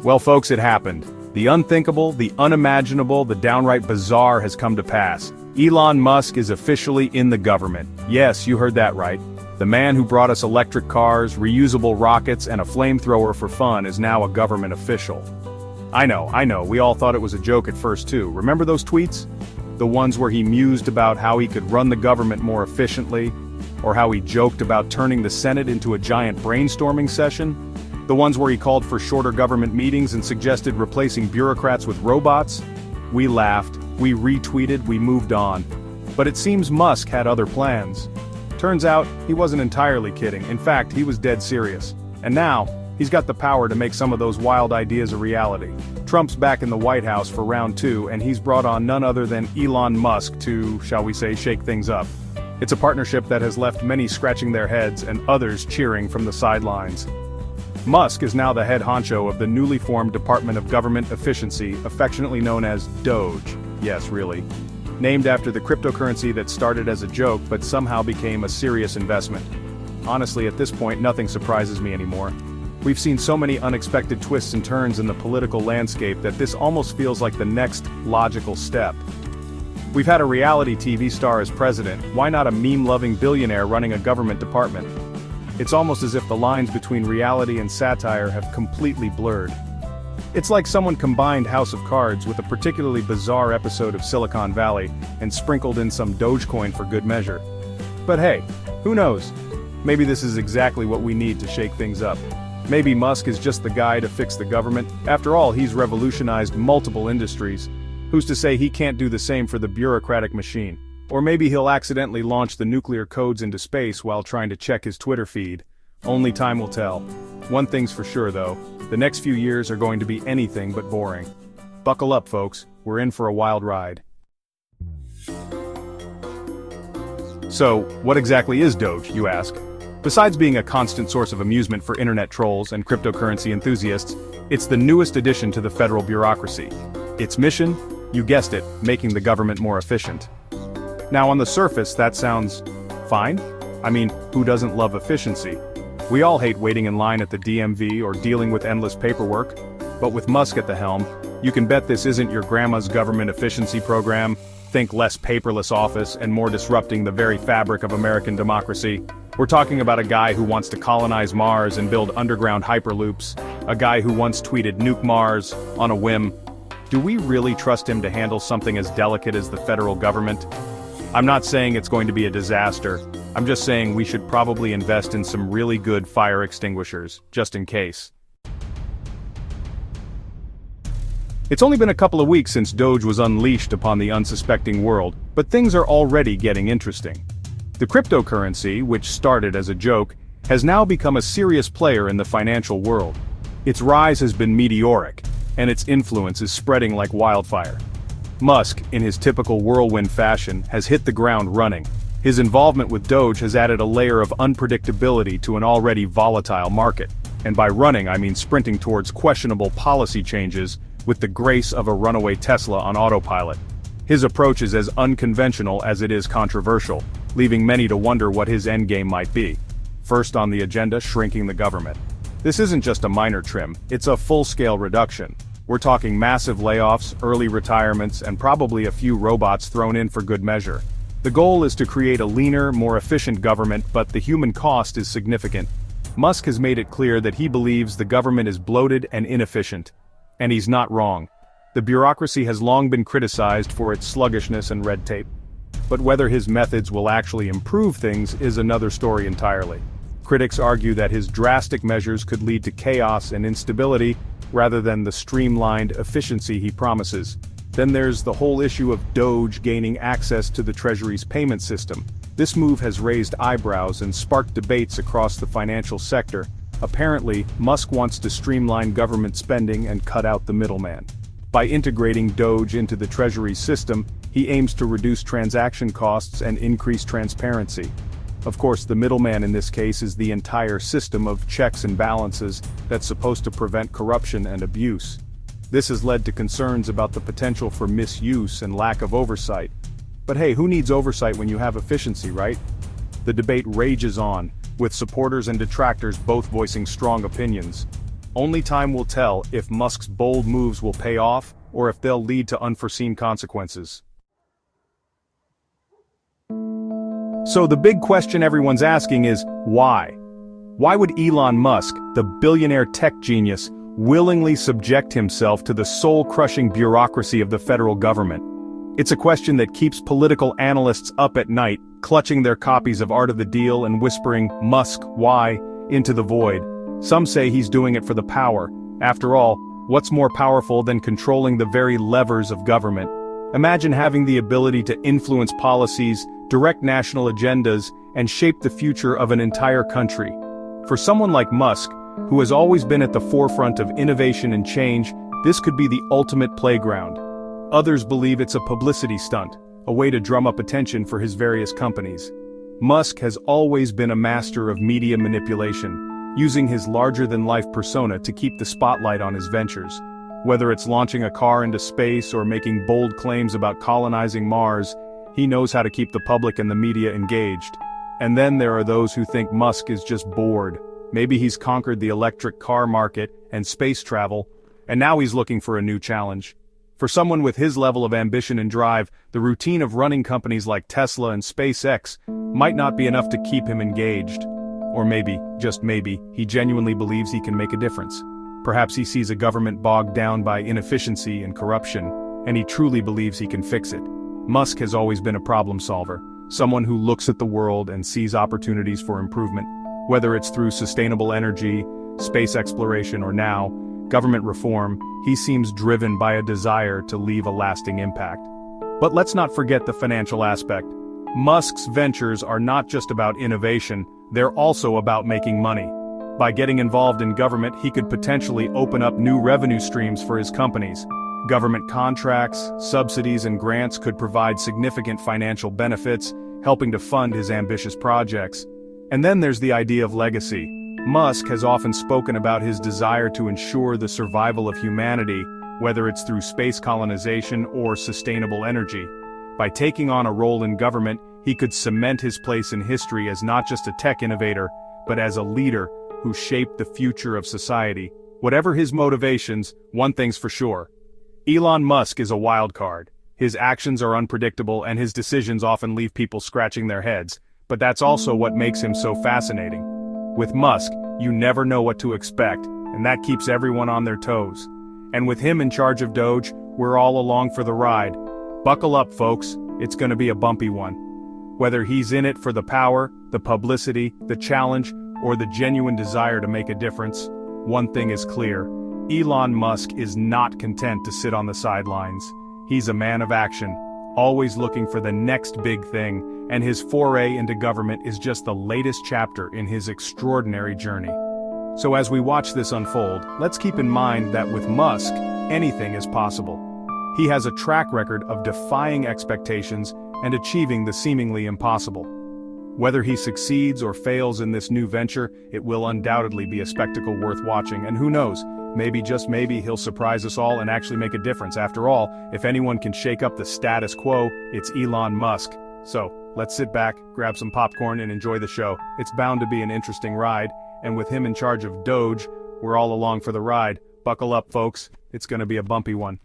Well, folks, it happened. The unthinkable, the unimaginable, the downright bizarre has come to pass. Elon Musk is officially in the government. Yes, you heard that right. The man who brought us electric cars, reusable rockets, and a flamethrower for fun is now a government official. I know, we all thought it was a joke at first too. Remember those tweets? The ones where he mused about how he could run the government more efficiently, or how he joked about turning the Senate into a giant brainstorming session? The ones where he called for shorter government meetings and suggested replacing bureaucrats with robots? We laughed, we retweeted, we moved on. But it seems Musk had other plans. Turns out, he wasn't entirely kidding. In fact, he was dead serious. And now, he's got the power to make some of those wild ideas a reality. Trump's back in the White House for round 2, and he's brought on none other than Elon Musk to, shall we say, shake things up. It's a partnership that has left many scratching their heads and others cheering from the sidelines. Musk is now the head honcho of the newly formed Department of Government Efficiency, affectionately known as Doge. Yes, really. Named after the cryptocurrency that started as a joke but somehow became a serious investment. Honestly, at this point, nothing surprises me anymore. We've seen so many unexpected twists and turns in the political landscape that this almost feels like the next logical step. We've had a reality TV star as president, why not a meme-loving billionaire running a government department? It's almost as if the lines between reality and satire have completely blurred. It's like someone combined House of Cards with a particularly bizarre episode of Silicon Valley and sprinkled in some Dogecoin for good measure. But hey, who knows? Maybe this is exactly what we need to shake things up. Maybe Musk is just the guy to fix the government. After all, he's revolutionized multiple industries. Who's to say he can't do the same for the bureaucratic machine? Or maybe he'll accidentally launch the nuclear codes into space while trying to check his Twitter feed. Only time will tell. One thing's for sure though, the next few years are going to be anything but boring. Buckle up, folks, we're in for a wild ride. So, what exactly is Doge, you ask? Besides being a constant source of amusement for internet trolls and cryptocurrency enthusiasts, it's the newest addition to the federal bureaucracy. Its mission? You guessed it, making the government more efficient. Now on the surface, that sounds fine. I mean, who doesn't love efficiency? We all hate waiting in line at the DMV or dealing with endless paperwork. But with Musk at the helm, you can bet this isn't your grandma's government efficiency program. Think less paperless office and more disrupting the very fabric of American democracy. We're talking about a guy who wants to colonize Mars and build underground hyperloops. A guy who once tweeted "Nuke Mars" on a whim. Do we really trust him to handle something as delicate as the federal government? I'm not saying it's going to be a disaster. I'm just saying we should probably invest in some really good fire extinguishers, just in case. It's only been a couple of weeks since Doge was unleashed upon the unsuspecting world, but things are already getting interesting. The cryptocurrency, which started as a joke, has now become a serious player in the financial world. Its rise has been meteoric, and its influence is spreading like wildfire. Musk, in his typical whirlwind fashion, has hit the ground running. His involvement with Doge has added a layer of unpredictability to an already volatile market. And by running, I mean sprinting towards questionable policy changes with the grace of a runaway Tesla on autopilot. His approach is as unconventional as it is controversial, leaving many to wonder what his endgame might be. First on the agenda, shrinking the government. This isn't just a minor trim, it's a full-scale reduction. We're talking massive layoffs, early retirements, and probably a few robots thrown in for good measure. The goal is to create a leaner, more efficient government, but the human cost is significant. Musk has made it clear that he believes the government is bloated and inefficient. And he's not wrong. The bureaucracy has long been criticized for its sluggishness and red tape. But whether his methods will actually improve things is another story entirely. Critics argue that his drastic measures could lead to chaos and instability, rather than the streamlined efficiency he promises. Then there's the whole issue of Doge gaining access to the Treasury's payment system. This move has raised eyebrows and sparked debates across the financial sector. Apparently, Musk wants to streamline government spending and cut out the middleman. By integrating Doge into the Treasury's system, he aims to reduce transaction costs and increase transparency. Of course, the middleman in this case is the entire system of checks and balances that's supposed to prevent corruption and abuse. This has led to concerns about the potential for misuse and lack of oversight. But hey, who needs oversight when you have efficiency, right? The debate rages on, with supporters and detractors both voicing strong opinions. Only time will tell if Musk's bold moves will pay off, or if they'll lead to unforeseen consequences. So the big question everyone's asking is, why? Why would Elon Musk, the billionaire tech genius, willingly subject himself to the soul-crushing bureaucracy of the federal government? It's a question that keeps political analysts up at night, clutching their copies of Art of the Deal and whispering, "Musk, why?" into the void. Some say he's doing it for the power. After all, what's more powerful than controlling the very levers of government? Imagine having the ability to influence policies, direct national agendas, and shape the future of an entire country. For someone like Musk, who has always been at the forefront of innovation and change, this could be the ultimate playground. Others believe it's a publicity stunt, a way to drum up attention for his various companies. Musk has always been a master of media manipulation, using his larger-than-life persona to keep the spotlight on his ventures. Whether it's launching a car into space or making bold claims about colonizing Mars, he knows how to keep the public and the media engaged. And then there are those who think Musk is just bored. Maybe he's conquered the electric car market and space travel, and now he's looking for a new challenge. For someone with his level of ambition and drive, the routine of running companies like Tesla and SpaceX might not be enough to keep him engaged. Or maybe, just maybe, he genuinely believes he can make a difference. Perhaps he sees a government bogged down by inefficiency and corruption, and he truly believes he can fix it. Musk has always been a problem solver, someone who looks at the world and sees opportunities for improvement. Whether it's through sustainable energy, space exploration, or now, government reform, he seems driven by a desire to leave a lasting impact. But let's not forget the financial aspect. Musk's ventures are not just about innovation, they're also about making money. By getting involved in government, he could potentially open up new revenue streams for his companies. Government contracts, subsidies, and grants could provide significant financial benefits, helping to fund his ambitious projects. And then there's the idea of legacy. Musk has often spoken about his desire to ensure the survival of humanity, whether it's through space colonization or sustainable energy. By taking on a role in government, he could cement his place in history as not just a tech innovator, but as a leader who shaped the future of society. Whatever his motivations, one thing's for sure. Elon Musk is a wild card. His actions are unpredictable and his decisions often leave people scratching their heads, but that's also what makes him so fascinating. With Musk, you never know what to expect, and that keeps everyone on their toes. And with him in charge of Doge, we're all along for the ride. Buckle up, folks, it's gonna be a bumpy one. Whether he's in it for the power, the publicity, the challenge, or the genuine desire to make a difference, one thing is clear: Elon Musk is not content to sit on the sidelines. He's a man of action, always looking for the next big thing, and his foray into government is just the latest chapter in his extraordinary journey. So as we watch this unfold, let's keep in mind that with Musk, anything is possible. He has a track record of defying expectations and achieving the seemingly impossible. Whether he succeeds or fails in this new venture, it will undoubtedly be a spectacle worth watching, and who knows, maybe just maybe he'll surprise us all and actually make a difference. After all, if anyone can shake up the status quo, it's Elon Musk. So, let's sit back, grab some popcorn, and enjoy the show. It's bound to be an interesting ride, and with him in charge of Doge, we're all along for the ride. Buckle up, folks, it's gonna be a bumpy one.